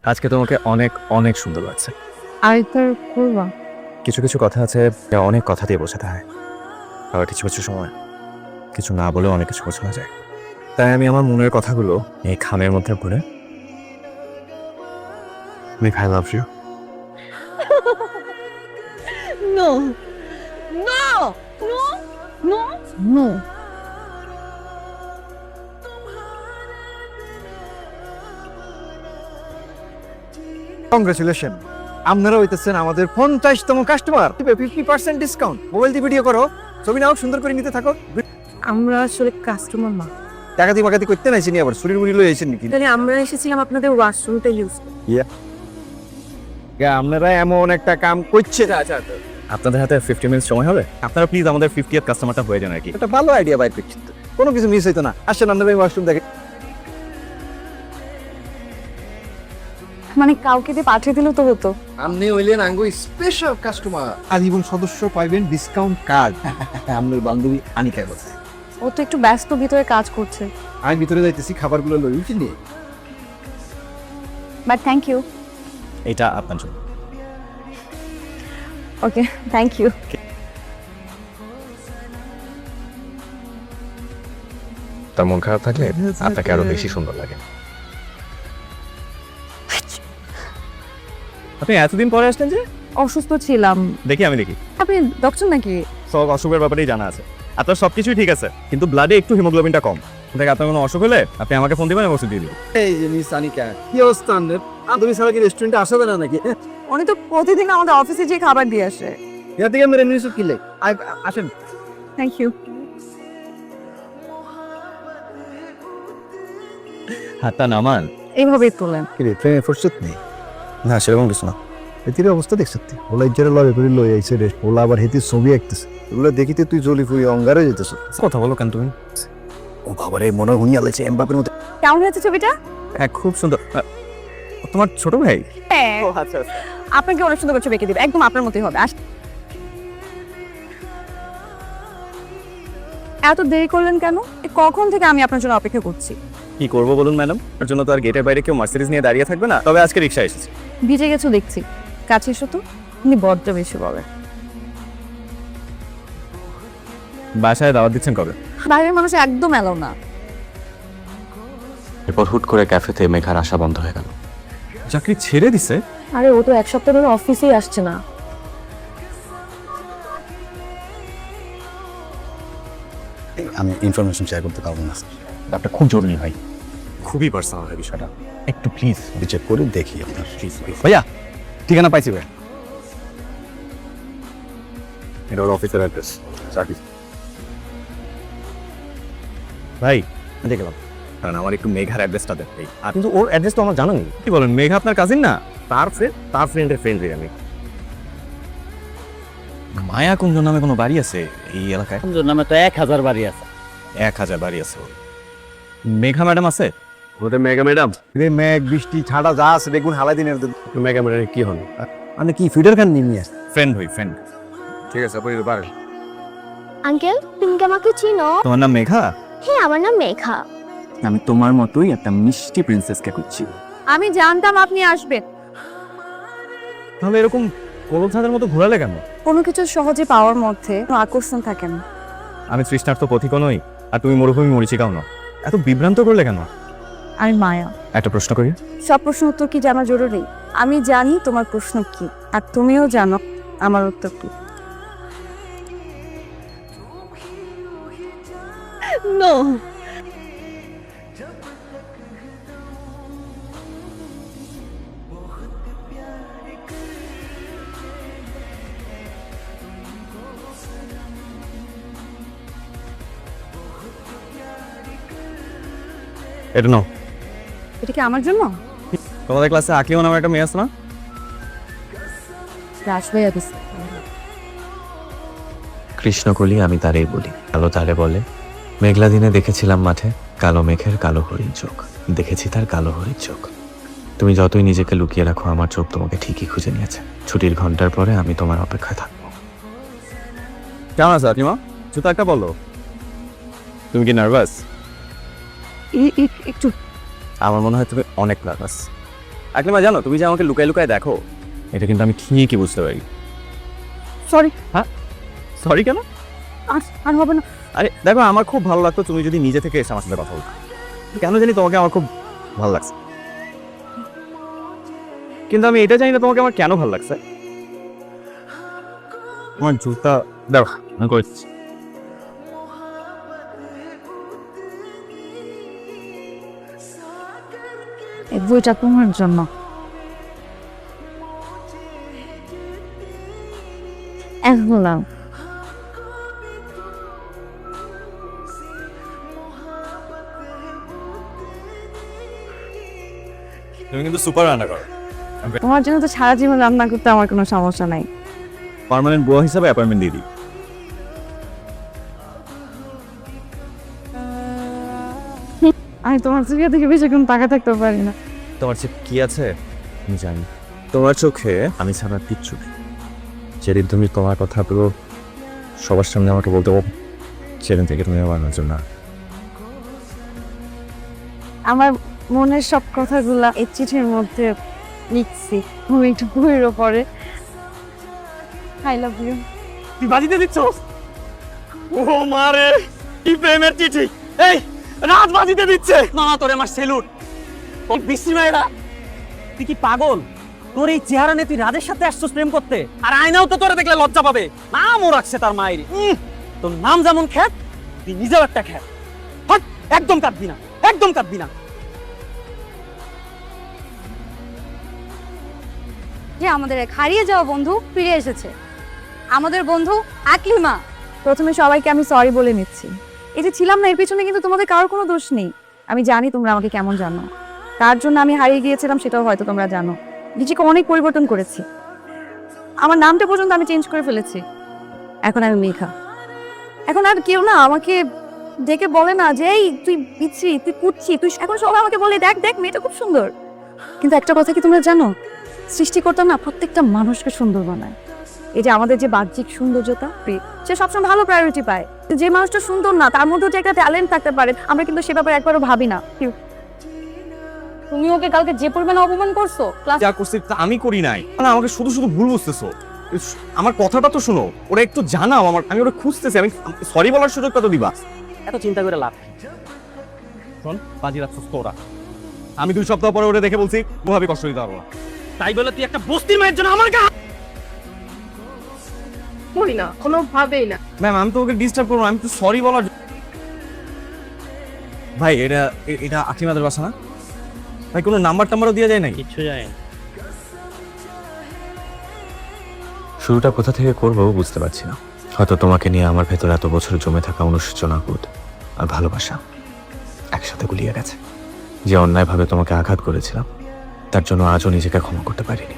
আজকে তোমাকে অনেক অনেক সুন্দর লাগছে। আরেকবার করবা? কিছু কিছু কথা আছে যা অনেক কথা দিয়ে বোঝাতে হয়, আবার কিছু কিছু সময় কিছু না বলেও অনেক কিছু বোঝানো যায়। তাই আমি আমার মনের কথাগুলো এই খামের মধ্যে ভরে I love you. No no no no no. Congratulation, আপনারা হইতেছেন আমাদের 50তম কাস্টমার। 50% ডিসকাউন্ট। মোবাইল দিয়ে ভিডিও করো, ছবি নাও, সুন্দর করে নিতে থাকো। আমরা আসলে কাস্টমার না, টাকা দিয়ে বাকাতি করতে নাইছেন আবার শরীর মুড়ি লয়ে আইছেন নাকি? তাহলে আমরা এসেছিলাম আপনাদের ওয়াশরুমটা ইউজ আপনারা এমন একটা কাম করছে, আপনাদের হাতে 50 মিনিট সময় হবে? আপনারা প্লিজ আমাদের 50th কাস্টমারটা হয়ে যান আর কি। একটা ভালো আইডিয়া বাইর করছি। কোনো কিছু মিস হইতো না। আসেন আপনারা ওয়াশরুম দেখে। মানে কাউকে দিয়ে পাঠিয়ে দিলেও তো হতো। আপনি হইলেন আঙ্গো স্পেশাল কাস্টমার। আজীবন সদস্য পাইবেন ডিসকাউন্ট কার্ড। আপনার বান্ধবী আনিকা বলছে। ও তো একটু ব্যস্ত, ভিতরে কাজ করছে। আমি ভিতরে যাইতেছি, খাবারগুলো লই উঠিনি। But thank you. এটা আপনার জন্য। Okay, thank you. তার মন খারাপ থাকলে আপনাকে আরো বেশি সুন্দর লাগে। আপনি এতদিন পরে আসলেন যে? অসুস্থ ছিলাম। দেখি আমি দেখি। আপনি ডক্টর নাকি? সব অসুখের ব্যাপারেই জানা আছে। আপনার সবকিছুই ঠিক আছে, কিন্তু ব্লাডে একটু হিমোগ্লোবিনটা কম। দেখ, আপনার কোনো অসুখ হলে আপনি আমাকে ফোন দিবেন, আমি ওষুধ দিয়ে দিব। এই যে মিস আনিকা, কি অবস্থা আপনার? তুমি ছাড়া কি রেস্টুরেন্টে আসবে না নাকি? উনি তো প্রতিদিন আমাদের অফিসে যেয়ে খাবার দিয়ে আসে। এর থেকে মেরে নিউজ কিলে আসেন। Thank you. হাতটা নামান। এইভাবেই তোলেন। কি রে, ট্রেনে ফুরসত নেই? না, সেরকম কিছু না। এতির অবস্থা দেখছ তুই? ওলা ইজ্জারে লবে করে লই আইছে রে। ওলা আবার হেতির ছবি আঁকতেছে। এগুলো দেখিতে তুই জলি ফুরি অঙ্গারে যেতেছ। কথা বলো কেন তুমি? ও বাবারে, মনে হুইয়া লাইছে এমবাপের মতো। কেমন হয়েছে ছবিটা? হ্যাঁ, খুব সুন্দর। তোমার ছোট ভাই? হ্যাঁ, আচ্ছা। আপনাকে অনেক সুন্দর করে ছবি এঁকে দিবে, একদম আপনার মতোই হবে। এত দেরি করলেন কেন? কখন থেকে আমি আপনার জন্য অপেক্ষা করছি। কি করবো বলুন ম্যাডাম? ওর জন্য তো আর গেটের বাইরে কেউ মার্সিডিজ নিয়ে দাঁড়িয়ে থাকবে না। তবে আজকে রিক্সা এসেছে। ভিজে গেছো দেখছি, কাছে এসো তো। আপনি বড্ড বেশি বলে। বাসায় দাওয়াত দিচ্ছেন কবে? বাইরের মানুষ একদম এলাও না। এরপর হুট করে ক্যাফেতে মেঘার আসা বন্ধ হয়ে গেল। চাকরি ছেড়ে দিছে? আরে ও তো এক সপ্তাহ ধরে অফিসেই আসছে না। আমি ইনফরমেশন শেয়ার করতে পারবো না। ব্যাপারটা খুব জরুরি ভাই, খুবই পার্সোনাল হয় বিষয়টা। একটু প্লিজ চেক করে দেখি আপনার। ভাইয়া, ঠিকানা পাইছি ভাই। এটা ওর অফিসের অ্যাড্রেস। চাকরি ভাই দেখলাম, কারণ আমার একটু মেঘার অ্যাড্রেসটা দেন। আর কিন্তু ওর অ্যাড্রেস তো আমার জানা নেই। কি বলেন, মেঘা আপনার কাজিন না? তার ফ্রেন্ডের ফ্রেন্ড আমি। মায়া কুঞ্জ নামে কোনো বাড়ি আছে এই এলাকায়? কুঞ্জর নামে তো 1000 বাড়ি আছে। 1000 বাড়ি আছে। মেঘা ম্যাডাম আছে? ওটা মেগা ম্যাডাম। রে মেঘ বৃষ্টি ছাড়া যা আছে দেখুন হালাই দিনের। মেঘা ম্যাডাম কি হন? মানে কি ফিডার খান নিয়ে আসে? ফ্রেন্ড হই, ফ্রেন্ড। ঠিক আছে, আপনি পারেন। আঙ্কেল, তুমি কি আমাকে চিনো? তোমার নাম মেঘা? হ্যাঁ, আমার নাম মেঘা। আমি তোমার মতোই একটা মিষ্টি প্রিন্সেসকে খুঁজছি। আমি জানতাম আপনি আসবেন। তাহলে এরকম কোলছাদের মতো ঘোরালে কেন? কোনো কিছু সহজে পাওয়ার মধ্যে কোনো আকর্ষণ থাকে না। আমি তৃষ্ণার্ত পথিকও নই, আর তুমি মরুভূমি মরিচিকাও না। এত বিভ্রান্ত করলে কেন? আমি মায়া। একটা প্রশ্ন করি। সব প্রশ্ন উত্তর কি জানা জরুরি? আমি জানি তোমার প্রশ্ন কি, আর তুমিও জানো আমার উত্তর কি। নো। এটা নাও। এটা কি আমার জন্য? তোমাদের ক্লাসে আঁকিও নামে একটা মেয়ে আছে না? রাশ ভাইয়া দিছে। কৃষ্ণকলি আমি তারেই বলি, কালো তারে বলে। মেঘলা দিনে দেখেছিলাম মাঠে কালো মেঘের কালো হরিণ চোখ, দেখেছি তার কালো হরিণ চোখ। তুমি যতই নিজেকে লুকিয়ে রাখো, আমার চোখ তোমাকে ঠিকই খুঁজে নিয়েছে। ছুটির ঘন্টার পরে আমি তোমার অপেক্ষায় থাকবো। কেমন আছো আকিমা? জুতো একটা বলো। তুমি কি নার্ভাস? একটু। আমার মনে হয় তুমি অনেক নার্ভাস। আকলিমা জানো, তুমি যে আমাকে লুকায় লুকায় দেখো, এটা কিন্তু আমি ঠিকই বুঝতে পারি। সরি। সরি কেন? আর আর হবে না। আরে দেখো, আমার খুব ভালো লাগতো তুমি যদি নিজে থেকে এসে আমার সাথে কথা বলতো। কেন জানি তোমাকে আমার খুব ভালো লাগছে, কিন্তু আমি এটা জানি না তোমাকে আমার কেন ভালো লাগছে। তোমার জুতা দেখো, আমি করছি। এই বইটা তোমার জন্য। এখন নাও। তুমি কিন্তু সুপার রান্না করো। তোমার জন্য তো সারা জীবন রান্না করতে আমার কোনো সমস্যা নাই। পার্মানেন্ট বুয়া হিসাবে অ্যাপয়েন্টমেন্ট দিয়ে দিই। আমি তোমার চোখে দেখে বেশিক্ষণ তাকা থাকতে পারি না। তোমার চোখে কি আছে আমি জানি। তোমার চোখে আমি ছাড়া কিচ্ছু নেই। যেদিন তুমি তোমার কথাগুলো সবার সামনে আমাকে বলতে সেদিন থেকে তুমি আমার নজর না। আমার মনের সব কথাগুলা এই চিঠির মধ্যে লিখছি, তুমি একটু বইয়ের পরে। I love you. তুই বাজিতে দিচ্ছ? ও মারে, কি প্রেমের চিঠি! এই রাত বাজিতে দিচ্ছে। না না, তোরে আমার সেলুট। ও বিশ্রী মেয়েরা, তুই কি পাগল? তোর এই চেহারা নিয়ে তুই রাজের সাথে আসছিস প্রেম করতে? আর আয়নাও তো তোরে দেখলে লজ্জা পাবে। নামও রাখছে তার মায়ের। তোর নাম যেমন খ্যাত, তুই নিজেও একটা খ্যাত। হট, একদম কাঁদবি না, একদম কাঁদবি না। যে আমাদের এক হারিয়ে যাওয়া বন্ধু ফিরে এসেছে, আমাদের বন্ধু আকলিমা। প্রথমে সবাইকে আমি সরি বলে নিচ্ছি। এই যে ছিলাম না, এর পিছনে কিন্তু তোমাদের কারোর কোনো দোষ নেই। আমি জানি তোমরা আমাকে কেমন জানো, কার জন্য আমি হারিয়ে গিয়েছিলাম সেটাও হয়তো তোমরা জানো। নিজেকে অনেক পরিবর্তন করেছি, আমার নামটা পর্যন্ত আমি চেঞ্জ করে ফেলেছি। এখন আমি মেঘা। এখন আর কেউ না আমাকে ডেকে বলে না যে এই তুই বিচ্ছি, তুই কুচ্ছি, তুই। এখন সবাই আমাকে বলে দেখ দেখ মেয়েটা খুব সুন্দর। কিন্তু একটা কথা কি তোমরা জানো, সৃষ্টিকর্তা না প্রত্যেকটা মানুষকে সুন্দর বানায়। এই যে আমাদের যে বাহ্যিক সৌন্দর্যতা, সে সবসময় ভালো প্রায়োরিটি পায়। যে মানুষটা সুন্দর না, তার মধ্যেও যে একটা ট্যালেন্ট থাকতে পারে, আমরা কিন্তু সে ব্যাপারে একবারও ভাবি না। তুমি ওকে কালকে যে পরিমাণে অপমান করছো, ক্লাস যা করছি তা আমি করি নাই। না, আমাকে শুধু শুধু ভুল বুঝতেছো। আমার কথাটা তো শোনো, ওরা একটু জানাও আমার। আমি ওরা খুঁজতেছি, আমি সরি বলার সুযোগটা তো দিবা। এত চিন্তা করে লাভ। শোন, বাজি রাখছিস তোরা। আমি 2 সপ্তাহ পরে ওরা দেখে বলছি ওভাবে কষ্ট দিতে পারবো না। তাই বলে তুই একটা বস্তির মায়ের জন্য আমার গা। করি না, কোনোভাবেই না। ম্যাম, আমি তো ওকে ডিস্টার্ব করবো না, আমি তো সরি বলার। ভাই, এটা আকলিমাদের বাসা না ভাই? কোনো নাম্বার টাম্বারও দেওয়া যায় নাকি? কিচ্ছু যায় না। শুরুটা কোথা থেকে করবো বুঝতে পারছি না। হয়তো তোমাকে নিয়ে আমার ভেতর এত বছর জমে থাকা অনুশোচনাবোধ আর ভালোবাসা একসাথে গুলিয়ে গেছে। যে অন্যায়ভাবে তোমাকে আঘাত করেছিলাম, তার জন্য আজও নিজেকে ক্ষমা করতে পারিনি।